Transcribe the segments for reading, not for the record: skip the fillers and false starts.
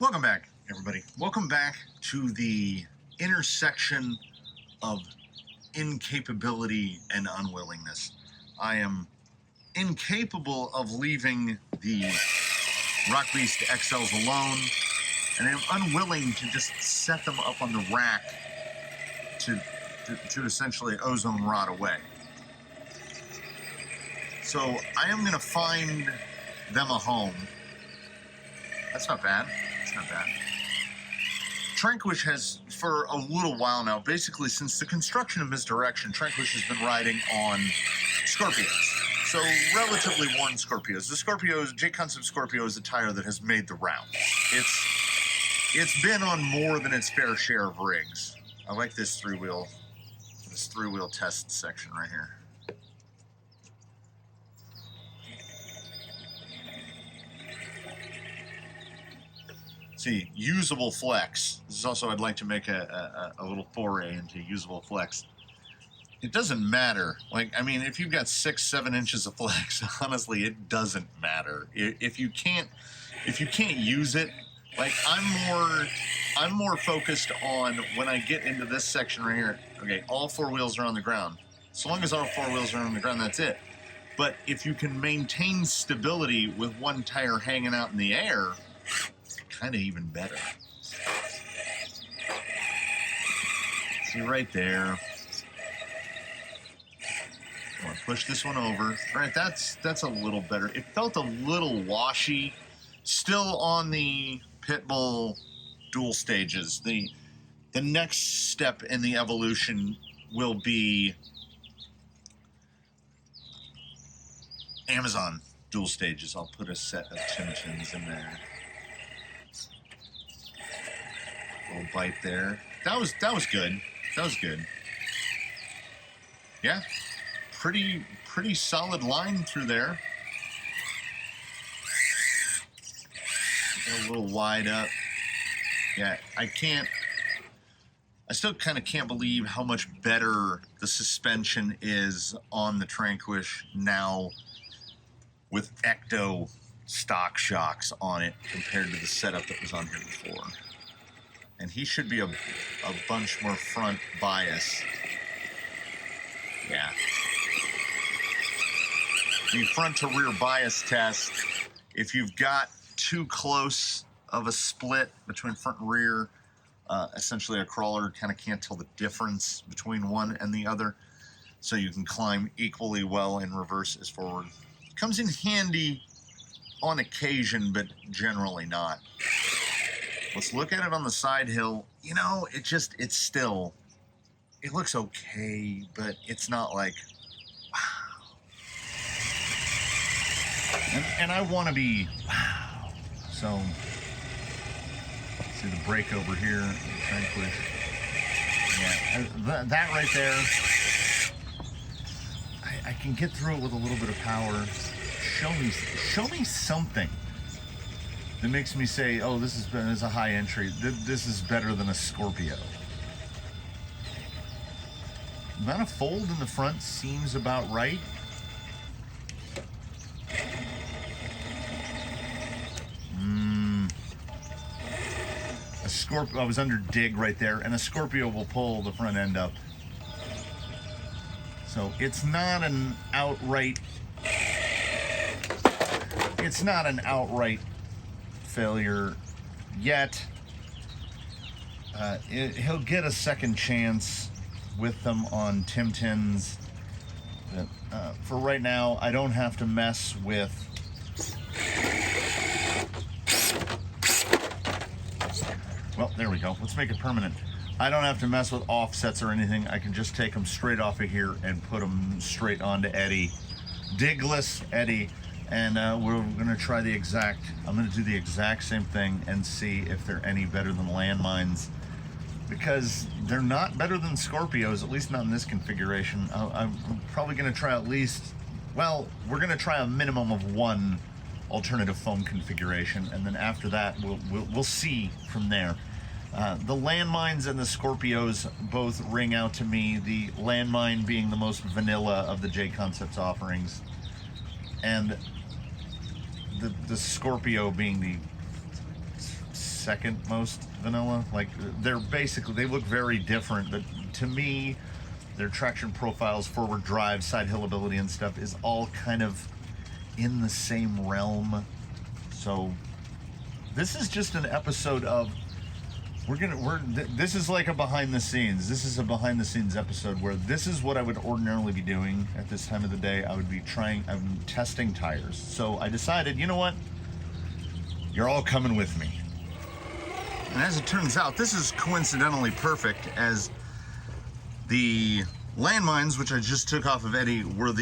Welcome back, everybody. Welcome back to the intersection of incapability and unwillingness. I am incapable of leaving the Rock Beast XLs alone, and I'm unwilling to just set them up on the rack to essentially ozone rot away. So I am going to find them a home. That's not bad. That's not bad. Tranquish has, for a little while now, basically since the construction of Misdirection, Tranquish has been riding on Scorpios. So relatively worn Scorpios. The Scorpios, J-Concept Scorpio is a tire that has made the rounds. It's been on more than its fair share of rigs. I like this three-wheel test section right here. See, usable flex. This is also, I'd like to make a little foray into usable flex. It doesn't matter. Like, I mean, if you've got 6-7 inches of flex, honestly, it doesn't matter. If you can't use it, like I'm more focused on when I get into this section right here. Okay, all four wheels are on the ground. So long as all four wheels are on the ground, that's it. But if you can maintain stability with one tire hanging out in the air, kind of even better. See right there. I want to push this one over. All right, that's a little better. It felt a little washy. Still on the Pitbull dual stages. The next step in the evolution will be Amazon dual stages. I'll put a set of Chim-Chims in there. Little bite there. That was good. That was good. Yeah, pretty solid line through there. A little wide up. Yeah, I still kind of can't believe how much better the suspension is on the Tranquish now with Ecto stock shocks on it compared to the setup that was on here before. And he should be a bunch more front bias. Yeah. The front to rear bias test, if you've got too close of a split between front and rear, essentially a crawler kind of can't tell the difference between one and the other. So you can climb equally well in reverse as forward. Comes in handy on occasion, but generally not. Let's look at it on the side hill. You know, it looks okay, but it's not like, wow. And I want to be, wow. So, see the brake over here, Tranquish. Yeah, that right there, I can get through it with a little bit of power. Show me something that makes me say, oh, this is a high entry. This is better than a Scorpio. The amount of fold in the front seems about right. A Scorpio, I was under dig right there, and a Scorpio will pull the front end up. So it's not an outright failure yet. He'll get a second chance with them on Tim-Tins. But for right now, I don't have to mess with well, there we go. Let's make it permanent. I don't have to mess with offsets or anything. I can just take them straight off of here and put them straight onto Eddie. Digless Eddie. And we're going to try I'm going to do the exact same thing and see if they're any better than landmines. Because they're not better than Scorpios, at least not in this configuration. I'm probably going to try we're going to try a minimum of one alternative foam configuration. And then after that, we'll see from there. The landmines and the Scorpios both ring out to me. The landmine being the most vanilla of the J-Concepts offerings. And the Scorpio being the second most vanilla. Like, they're basically, they look very different, but to me, their traction profiles, forward drive, side hill ability and stuff is all kind of in the same realm. So this is just an episode of, this is like a behind the scenes. This is a behind the scenes episode where this is what I would ordinarily be doing at this time of the day. I'm testing tires. So I decided, you know what? You're all coming with me. And as it turns out, this is coincidentally perfect, as the landmines, which I just took off of Eddie, were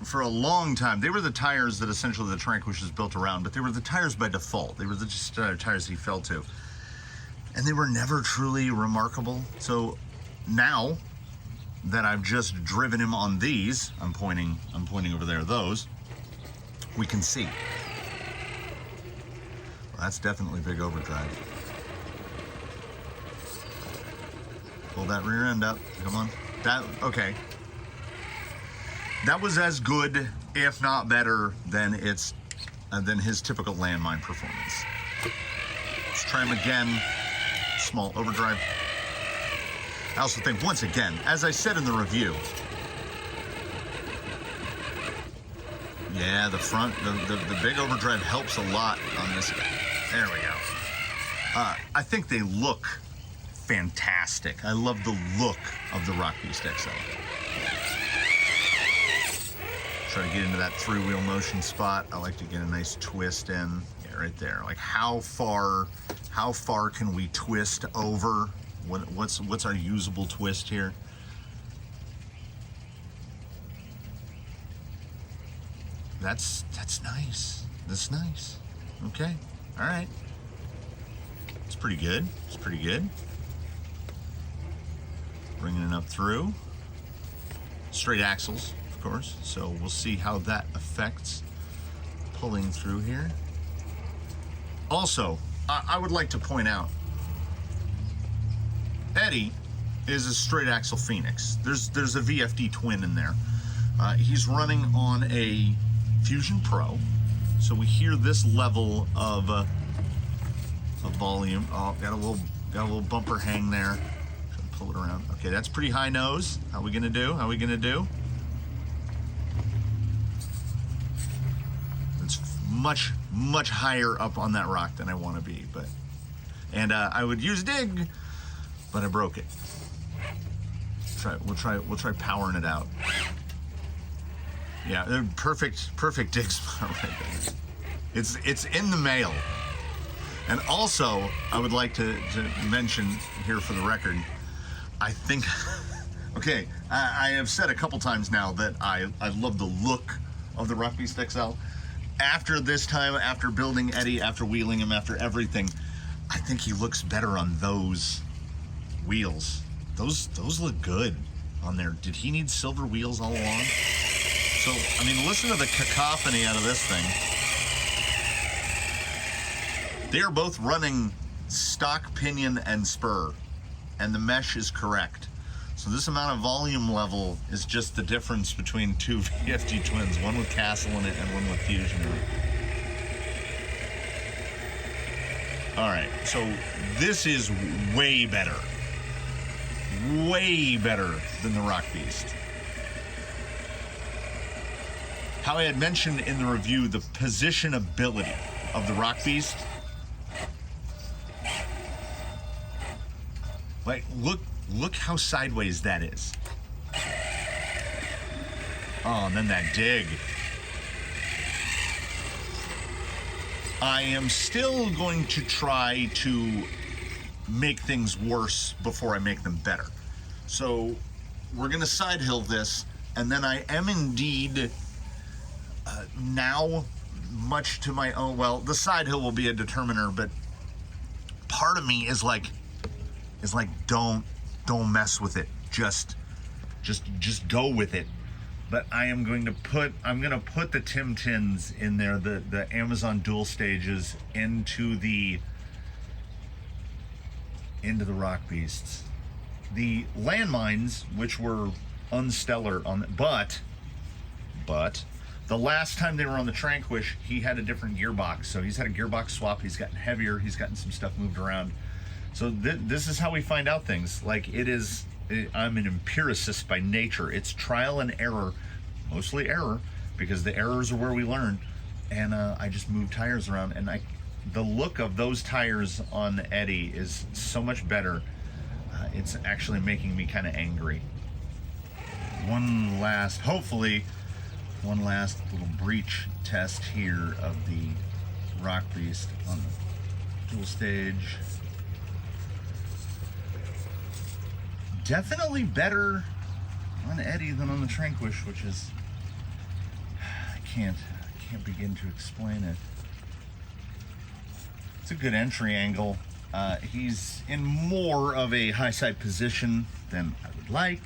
for a long time, they were the tires that essentially the Tranquilus is built around, but they were the tires by default. They were just tires he fell to. And they were never truly remarkable. So now that I've just driven him on these, I'm pointing over there, those, we can see. Well, that's definitely big overdrive. Pull that rear end up, come on. Okay. That was as good, if not better, than his typical landmine performance. Let's try him again. Small overdrive. I also think, once again, as I said in the review, yeah, the front, the big overdrive helps a lot on this guy. There we go. I think they look fantastic. I love the look of the Rock Beast XL. Try to get into that three-wheel motion spot. I like to get a nice twist in. Yeah, right there. Like, how far can we twist over? What's our usable twist here? That's nice. That's nice. Okay. All right. It's pretty good. It's pretty good. Bringing it up through. Straight axles, of course. So we'll see how that affects pulling through here. Also, I would like to point out, Eddie is a straight axle Phoenix. There's a VFD twin in there. He's running on a Fusion Pro, so we hear this level of volume. Oh, got a little bumper hang there. Try to pull it around. Okay, that's pretty high nose. How we gonna do? How we gonna do? It's much higher up on that rock than I want to be, but I would use dig, but I broke it. We'll try powering it out. Yeah, perfect dig spot right there. It's in the mail. And also, I would like to mention here for the record, I think, okay, I have said a couple times now that I love the look of the Rock Beast XL. After this time, after building Eddie, after wheeling him, after everything, I think he looks better on those wheels. Those look good on there. Did he need silver wheels all along? So, I mean, listen to the cacophony out of this thing. They are both running stock pinion and spur, and the mesh is correct. So this amount of volume level is just the difference between two VFD twins, one with Castle in it and one with Fusion in it. All right, so this is way better than the Rock Beast. How I had mentioned in the review, the positionability of the Rock Beast. Like, look how sideways that is. Oh, and then that dig. I am still going to try to make things worse before I make them better. So we're going to side hill this, and then I am indeed now, much to my own, well, the side hill will be a determiner, but part of me is like don't mess with it. Just go with it. But I'm going to put the Tim Tins in there, the Amazon dual stages into the Rock Beasts. The landmines, which were unstellar on, but The last time they were on the Tranquish, he had a different gearbox. So he's had a gearbox swap. He's gotten heavier. He's gotten some stuff moved around. So this is how we find out things. Like I'm an empiricist by nature. It's trial and error, mostly error, because the errors are where we learn. And I just move tires around, and the look of those tires on the Eddie is so much better. It's actually making me kind of angry. Hopefully, one last little breech test here of the Rock Beast on the dual stage. Definitely better on Eddie than on the Tranquish, which is, I can't begin to explain it. It's a good entry angle. He's in more of a high side position than I would like,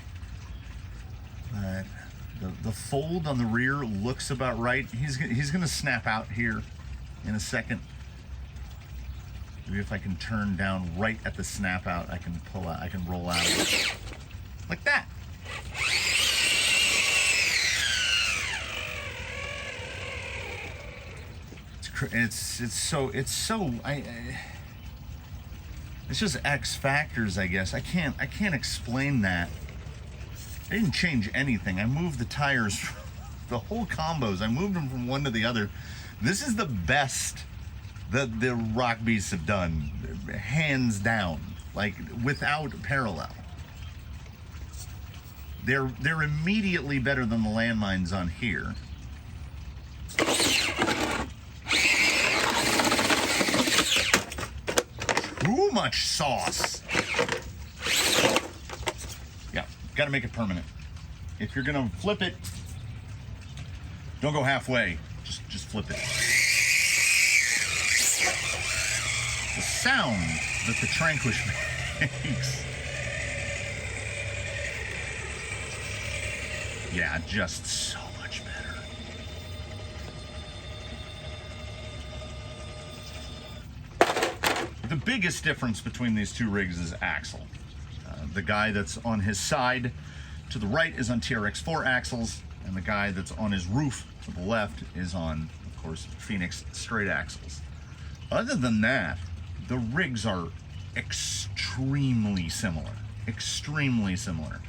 but the fold on the rear looks about right. He's gonna snap out here in a second. Maybe if I can turn down right at the snap out, I can pull out, I can roll out like that. It's just X factors, I guess. I can't explain that. I didn't change anything. I moved the tires, the whole combos. I moved them from one to the other. This is the best that the Rock Beasts have done, hands down, like without parallel. They're immediately better than the landmines on here. Too much sauce. Yeah, got to make it permanent. If you're gonna flip it, don't go halfway. Just flip it. The sound that the Tranquish makes. Yeah, just so much better. The biggest difference between these two rigs is axle. The guy that's on his side to the right is on TRX4 axles, and the guy that's on his roof to the left is on, of course, Phoenix straight axles. Other than that, the rigs are extremely similar. Extremely similar.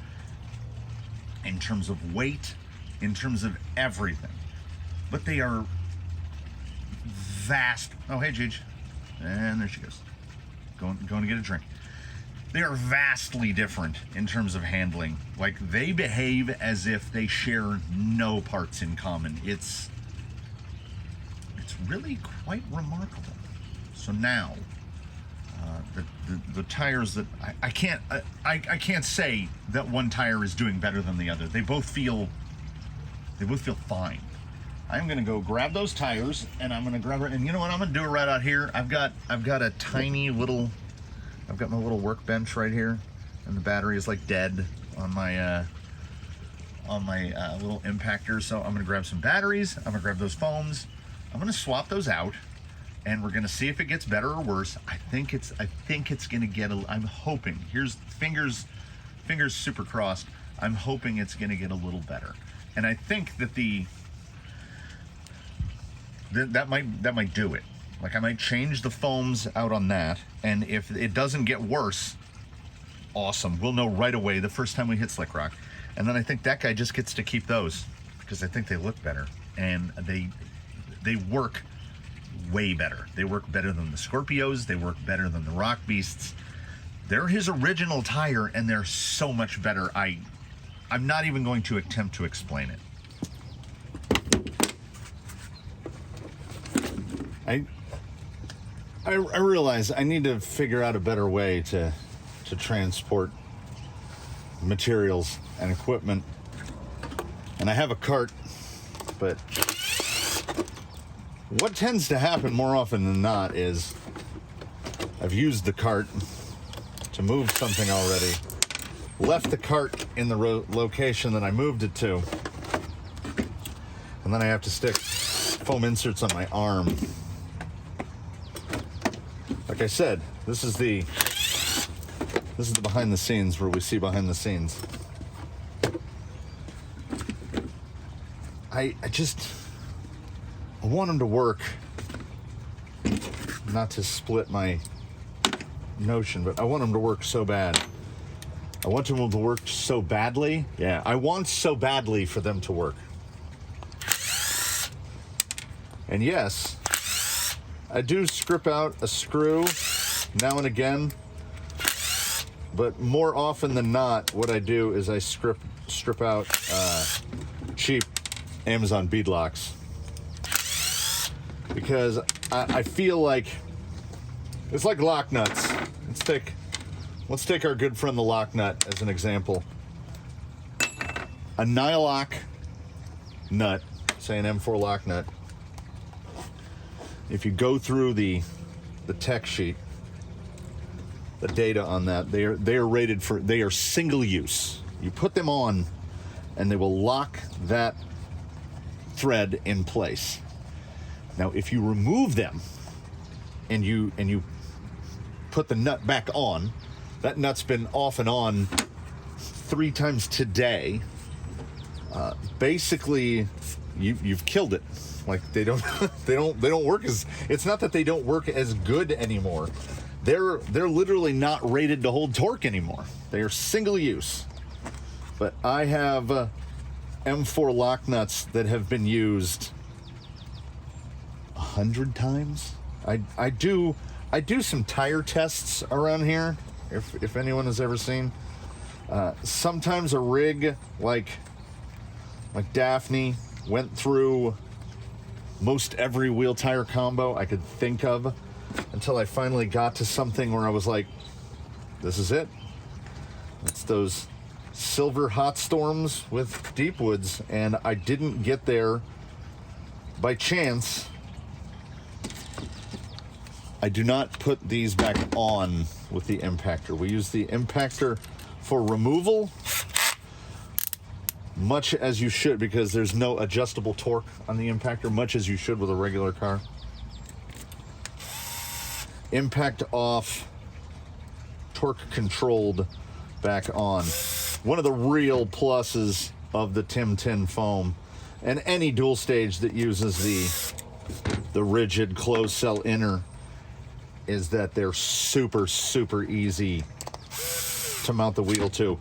In terms of weight, in terms of everything. But they are vast. Oh, hey, Gigi. And there she goes. Going to get a drink. They are vastly different in terms of handling. Like, they behave as if they share no parts in common. It's really quite remarkable. So now, the tires that I can't say that one tire is doing better than the other. They both feel fine. I'm gonna go grab those tires, and I'm gonna grab it. And you know what? I'm gonna do it right out here. I've got a tiny little. I've got my little workbench right here, and the battery is like dead on my little impactor. So I'm gonna grab some batteries. I'm gonna grab those foams. I'm gonna swap those out, and we're gonna see if it gets better or worse. I think it's gonna get. I'm hoping. Here's fingers super crossed. I'm hoping it's gonna get a little better, and I think that that might do it. Like, I might change the foams out on that, and if it doesn't get worse, awesome. We'll know right away the first time we hit Slick Rock. And then I think that guy just gets to keep those, because I think they look better, and they work way better. They work better than the Scorpios. They work better than the Rock Beasts. They're his original tire, and they're so much better. I'm not even going to attempt to explain it. I realize I need to figure out a better way to transport materials and equipment. And I have a cart, but what tends to happen more often than not is I've used the cart to move something already, left the cart in the location that I moved it to, and then I have to stick foam inserts on my arm. Like I said, this is the behind the scenes, where we see behind the scenes. I just, I want them to work, not to split my notion, but I want them to work so bad. I want them to work so badly. Yeah, I want so badly for them to work. And yes, I do strip out a screw now and again, but more often than not, what I do is I strip out cheap Amazon bead locks, because I feel like it's like lock nuts. Let's take our good friend the lock nut as an example. A nylock nut, say an M4 lock nut, if you go through the tech sheet, the data on that, they are rated for, they are single use. You put them on and they will lock that thread in place. Now, if you remove them and you put the nut back on, that nut's been off and on 3 times today. Basically, you've killed it. Like they don't work as, it's not that they don't work as good anymore. They're literally not rated to hold torque anymore. They are single use. But I have M4 lock nuts that have been used 100 times. I do some tire tests around here, if anyone has ever seen. Sometimes a rig like Daphne went through most every wheel tire combo I could think of, until I finally got to something where I was like, this is it. It's those silver hot storms with Deepwoods, and I didn't get there by chance. I do not put these back on with the impactor. We use the impactor for removal, much as you should, because there's no adjustable torque on the impactor, much as you should with a regular car. Impact off, torque controlled, back on. One of the real pluses of the Tim 10 foam, and any dual stage that uses the rigid closed cell inner, is that they're super, super easy to mount the wheel to,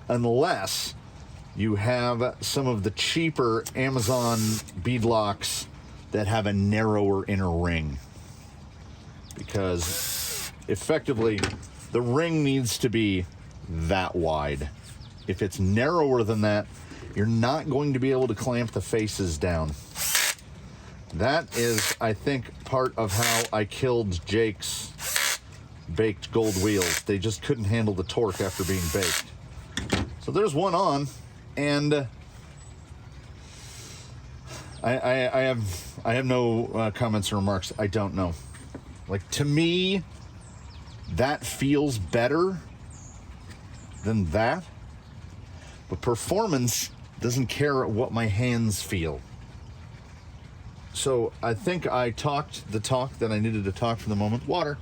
unless you have some of the cheaper Amazon bead locks that have a narrower inner ring. Because effectively, the ring needs to be that wide. If it's narrower than that, you're not going to be able to clamp the faces down. That is, I think, part of how I killed Jake's baked gold wheels. They just couldn't handle the torque after being baked. So there's one on, and I have no comments or remarks. I don't know. Like, to me, that feels better than that. But performance doesn't care what my hands feel. So I think I talked the talk that I needed to talk for the moment. Water.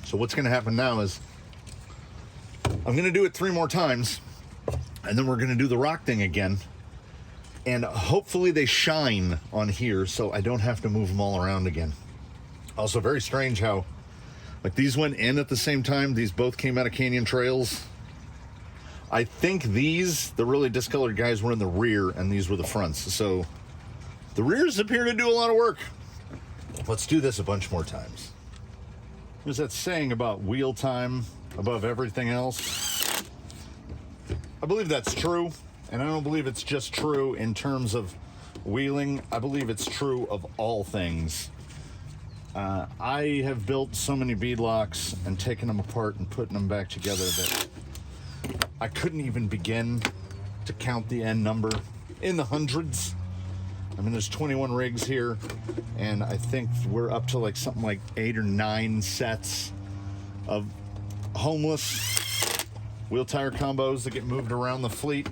So what's going to happen now is I'm going to do it 3 more times, and then we're going to do the rock thing again. And hopefully they shine on here so I don't have to move them all around again. Also, very strange how, like, these went in at the same time. These both came out of Canyon Trails. I think these, the really discolored guys, were in the rear, and these were the fronts. So the rears appear to do a lot of work. Let's do this a bunch more times. There's that saying about wheel time above everything else. I believe that's true, and I don't believe it's just true in terms of wheeling. I believe it's true of all things. I have built so many bead locks and taken them apart and putting them back together that I couldn't even begin to count the end number, in the hundreds. I mean, there's 21 rigs here, and I think we're up to like something like 8 or 9 sets of homeless wheel tire combos that get moved around the fleet.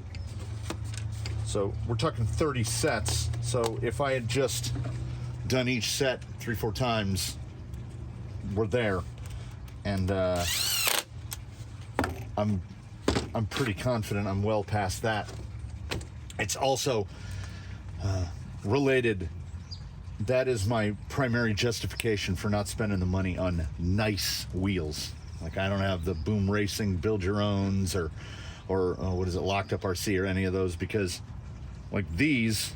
So we're talking 30 sets. So if I had just done each set 3-4 times, we're there. And I'm pretty confident I'm well past that. It's also, Related, that is my primary justification for not spending the money on nice wheels. Like, I don't have the Boom Racing build your owns or what is it, Locked Up RC or any of those, because like these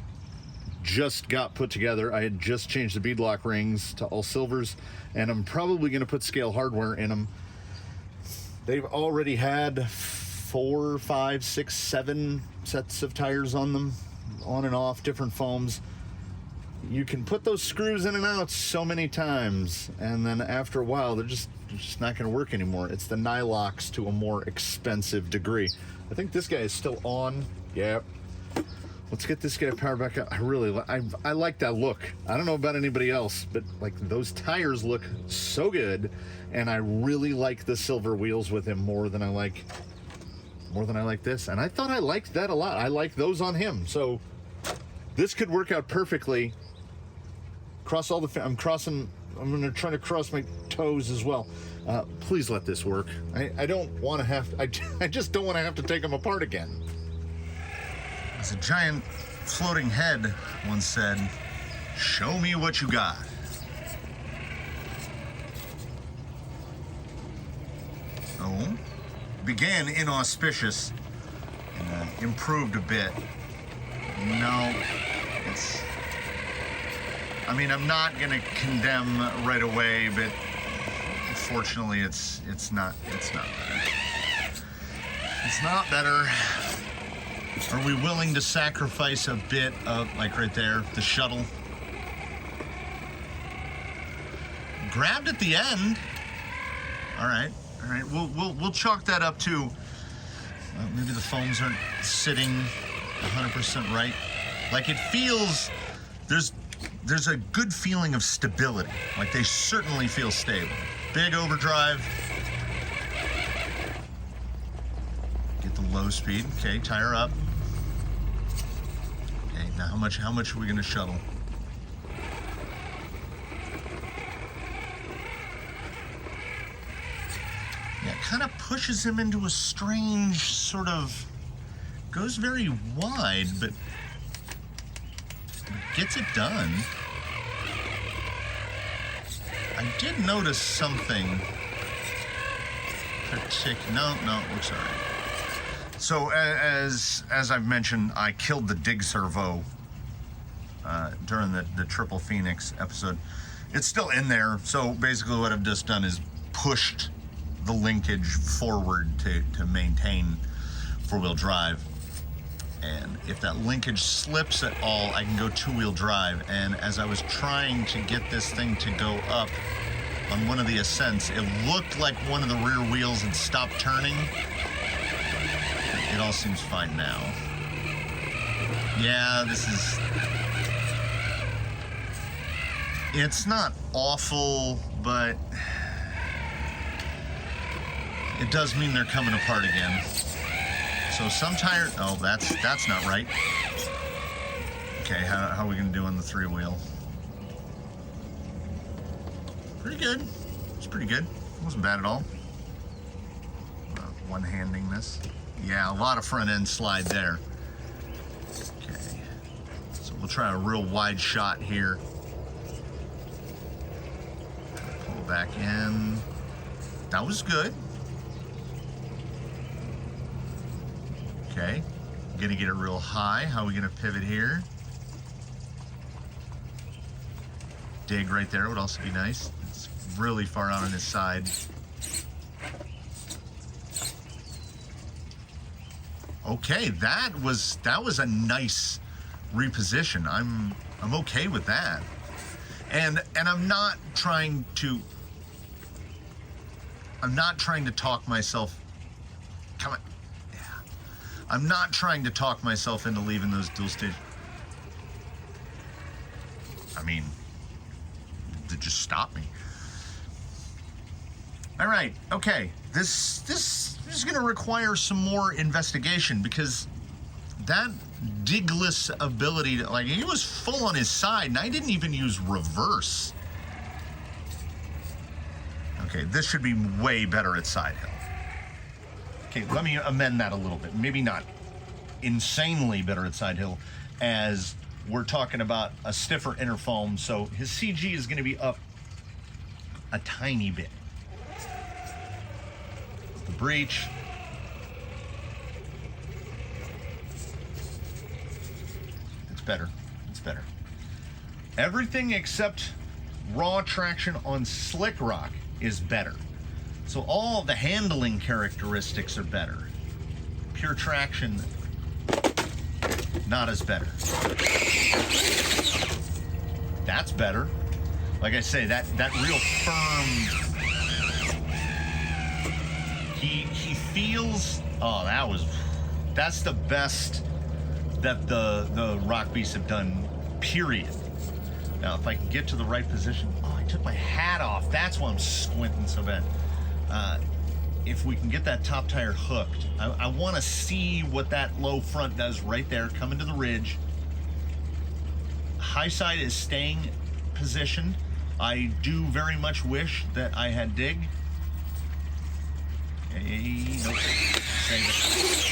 just got put together. I had just changed the beadlock rings to all silvers, and I'm probably going to put scale hardware in them. They've already had 4, 5, 6, 7 sets of tires on them, on and off, different foams. You can put those screws in and out so many times, and then after a while they're just not going to work anymore. It's the nylocks to a more expensive degree. I think this guy is still on. Yep. Let's get this guy powered back up. I like that look. I don't know about anybody else, but like, those tires look so good, and I really like the silver wheels with him more than I like this. And I thought I liked that a lot. I like those on him. So this could work out perfectly. I'm going to try to cross my toes as well. Please let this work. I don't want to have to, I just don't want to have to take them apart again. As a giant floating head once said, "Show me what you got." Oh, began inauspicious and improved a bit. No, I'm not gonna condemn right away, but unfortunately it's not better. It's not better. Are we willing to sacrifice a bit of, like right there, the shuttle? Grabbed at the end. All right. We'll chalk that up to maybe the foams aren't sitting 100% right. Like, it feels there's a good feeling of stability. Like, they certainly feel stable. Big overdrive. Get the low speed. Okay, tire up. Okay, now how much are we gonna shuttle? Yeah, it kind of pushes him into a strange sort of, goes very wide, but gets it done. I did notice something particular. No, looks all right. So as I've mentioned, I killed the dig servo during the Triple Phoenix episode. It's still in there. So basically what I've just done is pushed the linkage forward to maintain four-wheel drive. And if that linkage slips at all, I can go two-wheel drive. And as I was trying to get this thing to go up on one of the ascents, it looked like one of the rear wheels had stopped turning. It all seems fine now. Yeah, it's not awful, but it does mean they're coming apart again. So some tire, oh, that's not right. Okay, how are we gonna do on the three-wheel? Pretty good. It's pretty good. It wasn't bad at all. One-handing this. Yeah, a lot of front-end slide there. Okay, so we'll try a real wide shot here. Pull back in. That was good. Okay, gonna get it real high. How are we gonna pivot here? Dig right there would also be nice. It's really far out on his side. Okay, that was a nice reposition. I'm okay with that. And I'm not trying to talk myself. Come on. I'm not trying to talk myself into leaving those dual stage. I mean, to just stop me. All right, okay. This is going to require some more investigation, because that digless ability to, like, he was full on his side, and I didn't even use reverse. Okay, this should be way better at side hill. Okay, let me amend that a little bit. Maybe not insanely better at side hill, as we're talking about a stiffer inner foam, so his CG is going to be up a tiny bit. The breech. It's better. It's better. Everything except raw traction on slick rock is better. So all the handling characteristics are better. Pure traction, not as better. That's better. Like I say, that real firm. He feels. Oh, that's the best that the Rock Beasts have done. Period. Now, if I can get to the right position. Oh, I took my hat off. That's why I'm squinting so bad. If we can get that top tire hooked, I want to see what that low front does right there, coming to the ridge. High side is staying positioned. I do very much wish that I had dig. Hey, nope. Save it.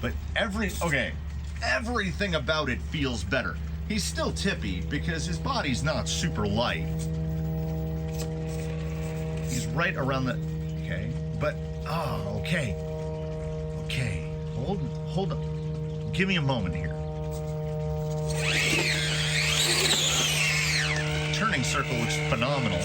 But everything about it feels better. He's still tippy because his body's not super light. He's right around the, okay, but, oh, okay. Okay, hold on. Give me a moment here. Turning circle looks phenomenal.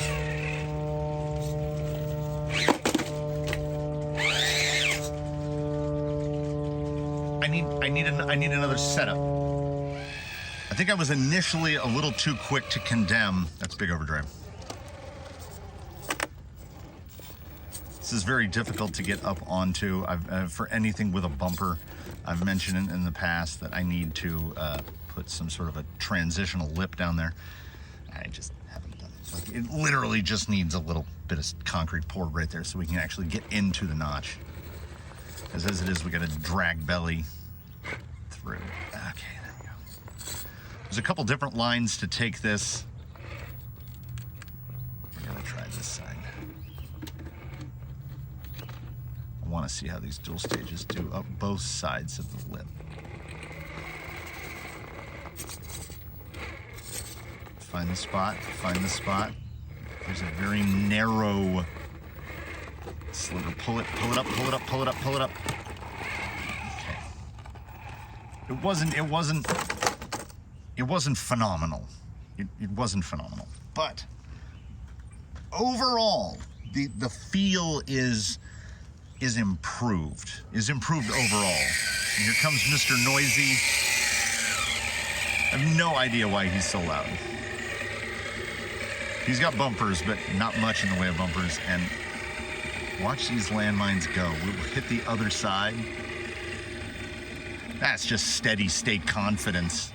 I need another setup. I think I was initially a little too quick to condemn. That's big overdrive. This is very difficult to get up onto. For anything with a bumper, I've mentioned in the past that I need to put some sort of a transitional lip down there. I just haven't done it. Like, it literally just needs a little bit of concrete poured right there so we can actually get into the notch. Because as it is, we got to drag belly through. Okay, there we go. There's a couple different lines to take this. We're gonna try this side. I want to see how these dual stages do up both sides of the lip. Find the spot, find the spot. There's a very narrow sliver. Pull it up, pull it up, pull it up, pull it up. Okay. It wasn't phenomenal. It wasn't phenomenal. But overall, the feel is improved. Is improved overall. And here comes Mr. Noisy. I have no idea why he's so loud. He's got bumpers, but not much in the way of bumpers. And watch these landmines go. We'll hit the other side. That's just steady state confidence.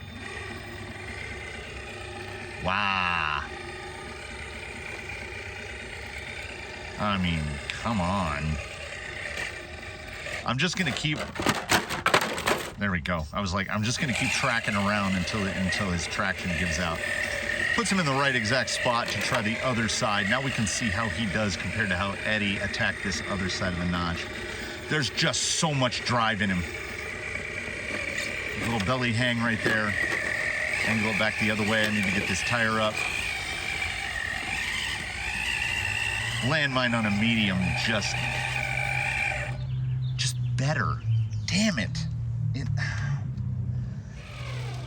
Wow. I mean, come on. I'm just gonna keep. There we go. I was like, I'm just gonna keep tracking around until his traction gives out. Puts him in the right exact spot to try the other side. Now we can see how he does compared to how Eddie attacked this other side of the notch. There's just so much drive in him. A little belly hang right there. Angle it back the other way. I need to get this tire up. Landmine on a medium, just better. Damn it.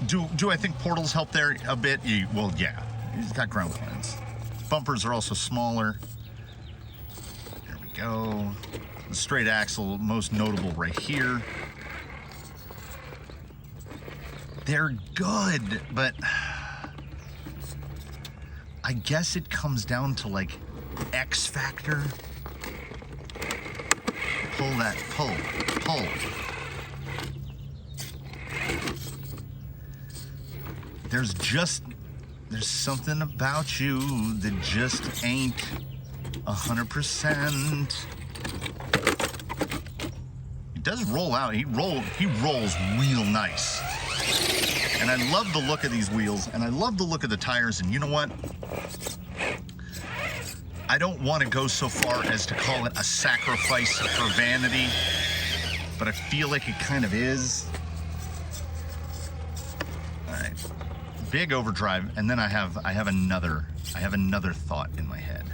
Do I think portals help there a bit? Well, yeah. He's got ground clearance. Bumpers are also smaller. There we go. The straight axle, most notable right here. They're good, but I guess it comes down to like X factor. Pull that, pull. There's something about you that just ain't 100%. He does roll out. He rolls real nice. And I love the look of these wheels, and I love the look of the tires, and you know what? I don't want to go so far as to call it a sacrifice for vanity, but I feel like it kind of is. big overdrive, and then I have another thought in my head.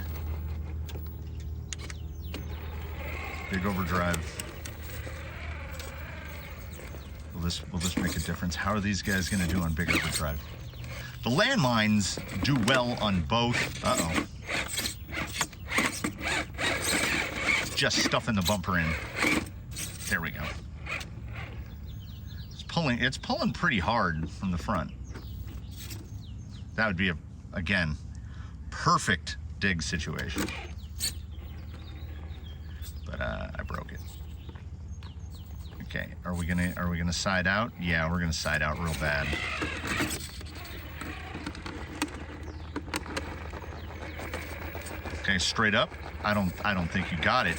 Big overdrive. Will this make a difference? How are these guys going to do on big overdrive? The landmines do well on both. Uh-oh. Just stuffing the bumper in. There we go. It's pulling pretty hard from the front. That would be again, perfect dig situation. But I broke it. Okay, are we gonna side out? Yeah, we're gonna side out real bad. Okay, straight up. I don't think you got it,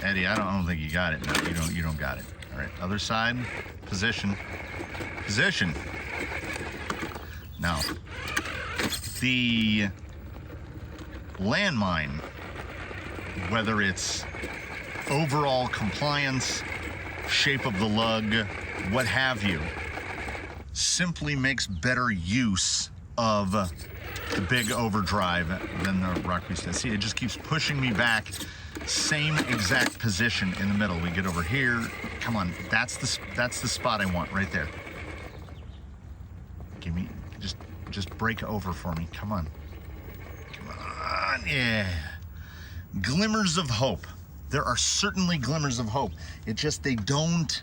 Eddie. I don't think you got it. No, you don't got it. All right, other side, position. Now, the landmine, whether it's overall compliance, shape of the lug, what have you, simply makes better use of the big overdrive than the rock piece does. See, it just keeps pushing me back. Same exact position in the middle. We get over here. Come on, that's the spot I want right there. Give me, just break over for me. Come on, yeah. Glimmers of hope. There are certainly glimmers of hope. It just, they don't.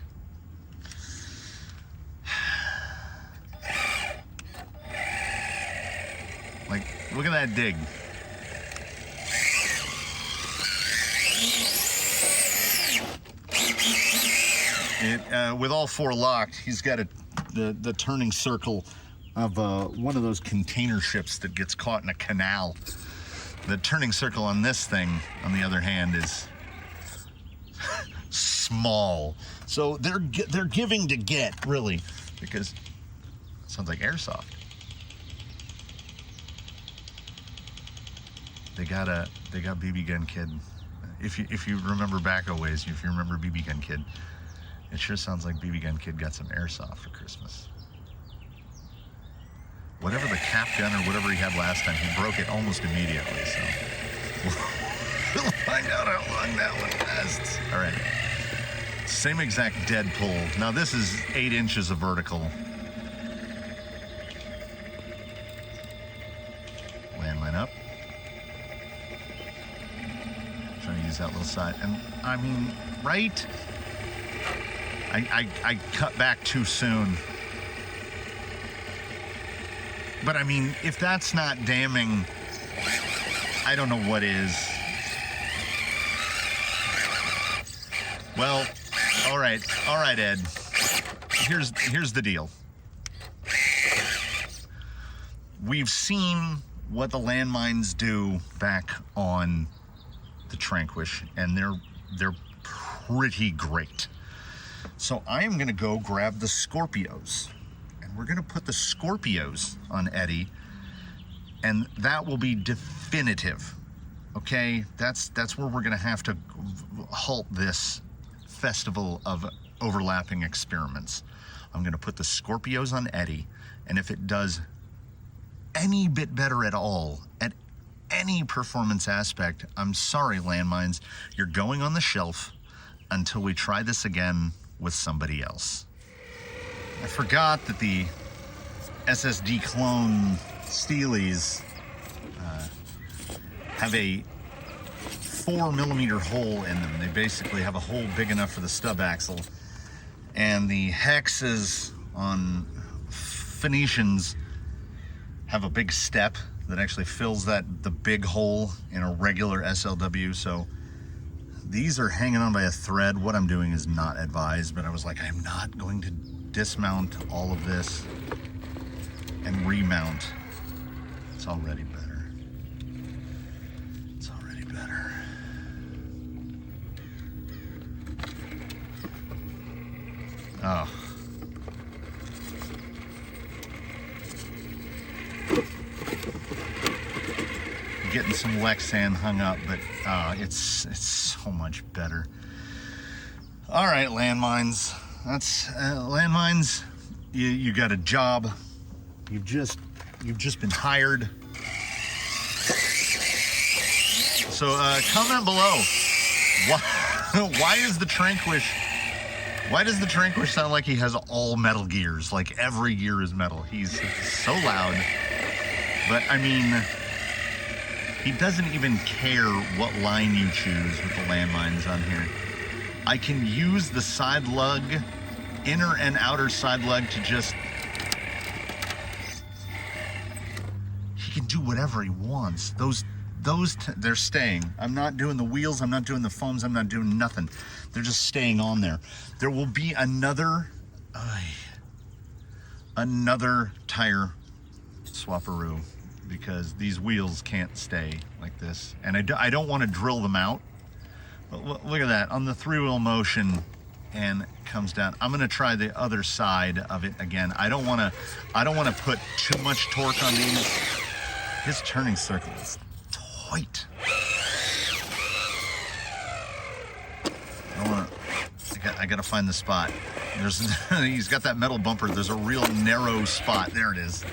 Like, look at that dig. With all four locked, he's got the turning circle of one of those container ships that gets caught in a canal. The turning circle on this thing, on the other hand, is small. So they're giving to get, really, because it sounds like airsoft. They got BB Gun Kid. If you remember back a ways, if you remember BB Gun Kid, it sure sounds like BB Gun Kid got some airsoft for Christmas. Whatever the cap gun or whatever he had last time, he broke it almost immediately, so we'll find out how long that one lasts. All right. Same exact dead pull. Now this is 8 inches of vertical. Landmine up. Trying to use that little side. And I mean, right? I cut back too soon. But I mean, if that's not damning, I don't know what is. Well, all right, Ed. Here's the deal. We've seen what the landmines do back on the Tranquish, and they're pretty great. So I am gonna go grab the Scorpios. We're gonna put the Scorpios on Eddie, and that will be definitive. Okay, that's where we're gonna have to halt this festival of overlapping experiments. I'm gonna put the Scorpios on Eddie, and if it does any bit better at all, at any performance aspect, I'm sorry, landmines, you're going on the shelf until we try this again with somebody else. I forgot that the SSD clone Steelies have a 4mm hole in them. They basically have a hole big enough for the stub axle, and the hexes on Phoenicians have a big step that actually fills the big hole in a regular SLW. So these are hanging on by a thread. What I'm doing is not advised, but I was like, I'm not going to dismount all of this and remount. It's already better. It's already better. Oh. Getting some Lexan hung up, but it's so much better. All right, landmines. That's landmines. You got a job. You've just been hired. So comment below. Why does the Tranquish sound like he has all metal gears? Like every gear is metal. He's so loud. But I mean, he doesn't even care what line you choose with the landmines on here. I can use the side lug, inner and outer side lug, to just... He can do whatever he wants. They're staying. I'm not doing the wheels, I'm not doing the foams, I'm not doing nothing. They're just staying on there. There will be another tire swapperoo, because these wheels can't stay like this. And I don't want to drill them out. But look at that, on the 3-wheel motion, and comes down. I'm gonna try the other side of it again. I don't wanna put too much torque on these. His turning circle is tight. I gotta find the spot. He's got that metal bumper. There's a real narrow spot. There it is.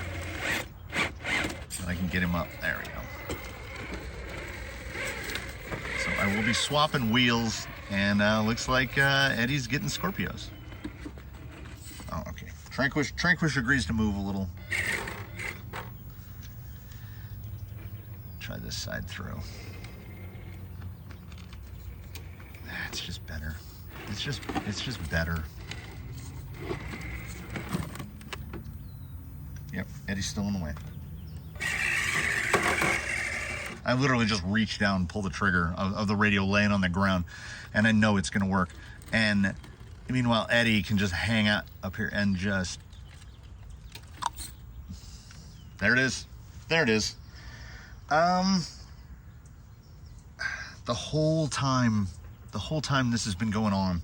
I can get him up. There we go. So I will be swapping wheels, and looks like Eddie's getting Scorpios. Oh, okay. Tranquish agrees to move a little. Try this side through. It's just better. It's just better. Yep, Eddie's still in the way. I literally just reach down and pull the trigger of the radio laying on the ground, and I know it's gonna work. And meanwhile, Eddie can just hang out up here and just... There it is. There it is. The whole time this has been going on,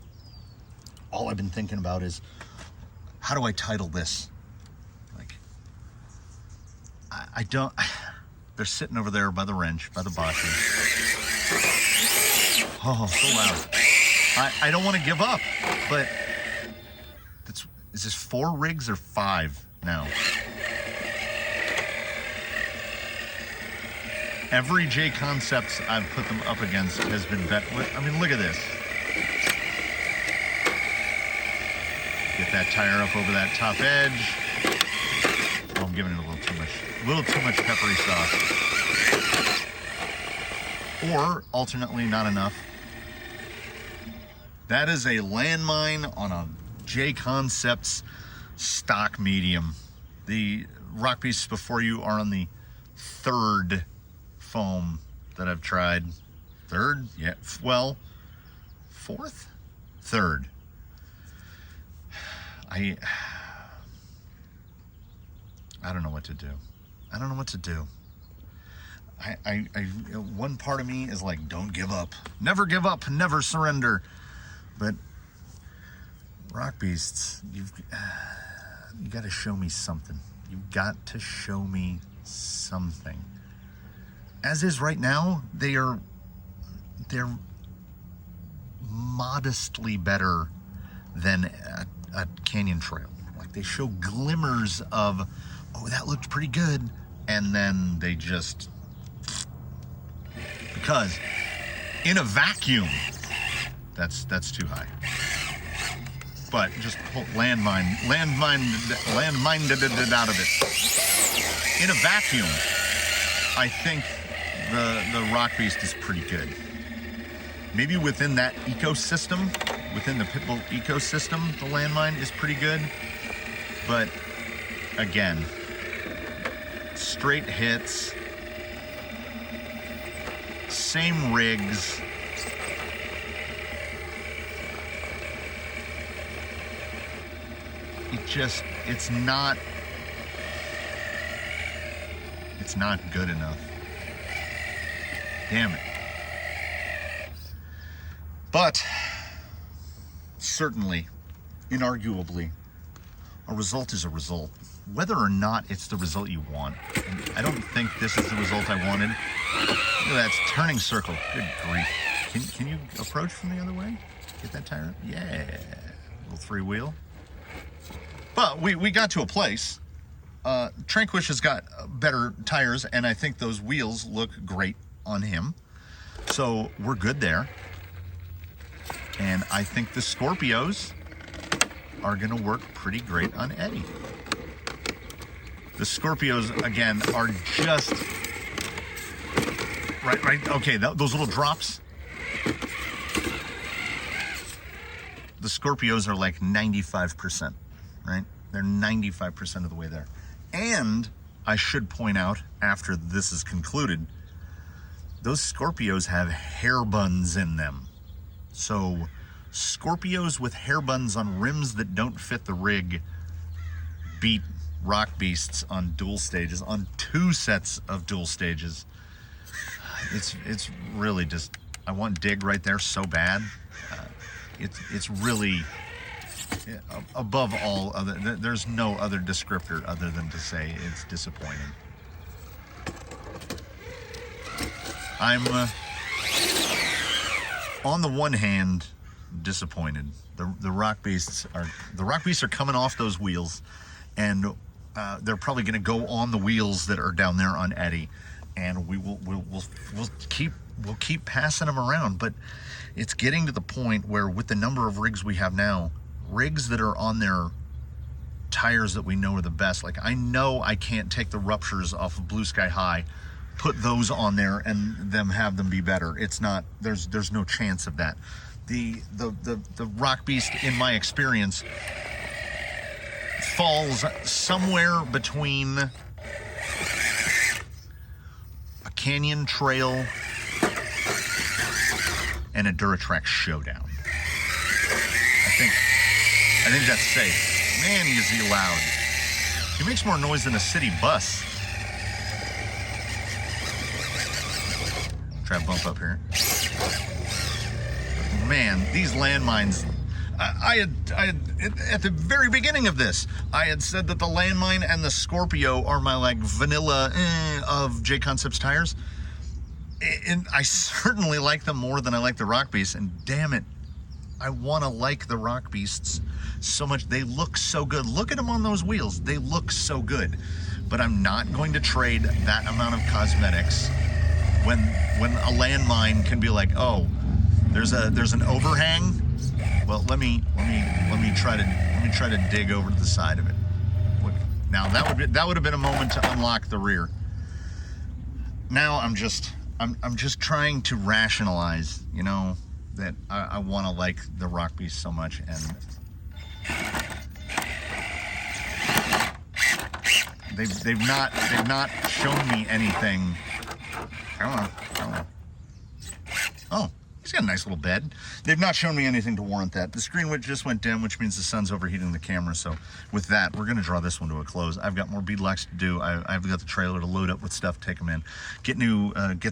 all I've been thinking about is, how do I title this? Like, I don't... They're sitting over there by the wrench, by the bosses. Oh, so loud. I don't want to give up, but is this 4 rigs or 5 now? Every J Concepts I've put them up against has been better. I mean, look at this. Get that tire up over that top edge. Oh, I'm giving it a little too much peppery sauce. Or, alternately, not enough. That is a landmine on a J Concepts stock medium. The rock pieces before you are on the 3rd foam that I've tried. 3rd? Yeah, well, 4th? 3rd. I don't know what to do. I don't know what to do. One part of me is like, don't give up. Never give up, never surrender. But Rock Beasts, you got to show me something. You've got to show me something. As is right now, they're modestly better than a canyon trail. Like, they show glimmers of, oh, that looked pretty good, and then they just, because in a vacuum, that's too high. But just pull landmine it out of it. In a vacuum, I think the Rock Beast is pretty good. Maybe within that ecosystem, within the Pitbull ecosystem, the landmine is pretty good. But again, straight hits, same rigs. It's not good enough. Damn it. But certainly, inarguably, a result is a result. Whether or not it's the result you want. And I don't think this is the result I wanted. Look at that, it's turning circle. Good grief. Can you approach from the other way? Get that tire up? Yeah. Little 3-wheel. But we got to a place. Tranquish has got better tires, and I think those wheels look great on him. So we're good there. And I think the Scorpios are going to work pretty great on Eddie. The Scorpios, again, are just... Right, okay, those little drops. The Scorpios are like 95%, right? They're 95% of the way there. And I should point out, after this is concluded, those Scorpios have hair buns in them. So Scorpios with hair buns on rims that don't fit the rig beat Rock Beasts on dual stages, on 2 sets of dual stages. It's really just, I want Dig right there so bad. It's really, above all other, there's no other descriptor other than to say it's disappointing. I'm, on the one hand, disappointed. The Rock Beasts are coming off those wheels, and they're probably going to go on the wheels that are down there on Eddie, and we'll keep passing them around. But it's getting to the point where, with the number of rigs we have now, rigs that are on their tires that we know are the best, like I know I can't take the ruptures off of Blue Sky High, put those on there and have them be better. It's not, there's no chance of that. The Rock Beast, in my experience, falls somewhere between a Canyon Trail and a Duratrack Showdown. I think that's safe. Man, is he loud. He makes more noise than a city bus. Try to bump up here. Man, these landmines. I had at the very beginning of this, I had said that the landmine and the Scorpio are my like vanilla of J-Concepts tires. And I certainly like them more than I like the Rock Beasts. And damn it, I want to like the Rock Beasts so much. They look so good. Look at them on those wheels. They look so good. But I'm not going to trade that amount of cosmetics when a landmine can be like, oh, there's an overhang. Well, let me try to dig over to the side of it. Now that would have been a moment to unlock the rear. Now I'm just trying to rationalize, you know, that I want to like the Rock Beast so much, and they've not shown me anything. Come on. Oh, he's got a nice little bed. They've not shown me anything to warrant that. The screen just went dim, which means the sun's overheating the camera. So with that, we're going to draw this one to a close. I've got more beadlocks to do. I've got the trailer to load up with stuff, take them in, get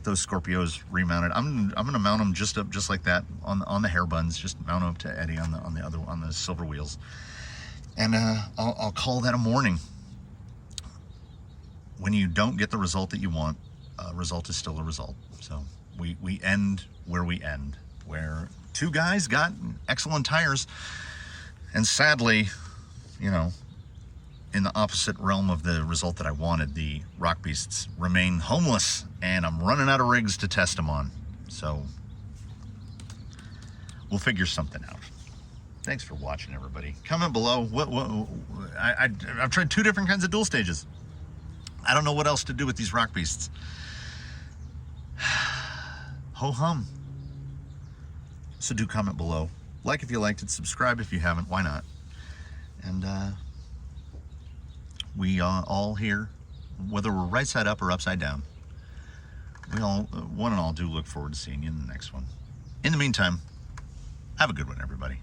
those Scorpios remounted. I'm going to mount them just like that on the hair buns. Just mount them up to Eddie on the silver wheels, and I'll call that a morning. When you don't get the result that you want, a result is still a result. So we end where we end, where 2 guys got excellent tires, and sadly, you know, in the opposite realm of the result that I wanted, the Rock Beasts remain homeless, and I'm running out of rigs to test them on. So we'll figure something out. Thanks for watching, everybody. Comment below. I've tried 2 different kinds of dual stages. I don't know what else to do with these Rock Beasts. Ho hum. So do comment below. Like if you liked it, subscribe if you haven't, why not? And we all here, whether we're right side up or upside down, we all, one and all, do look forward to seeing you in the next one. In the meantime, have a good one, everybody.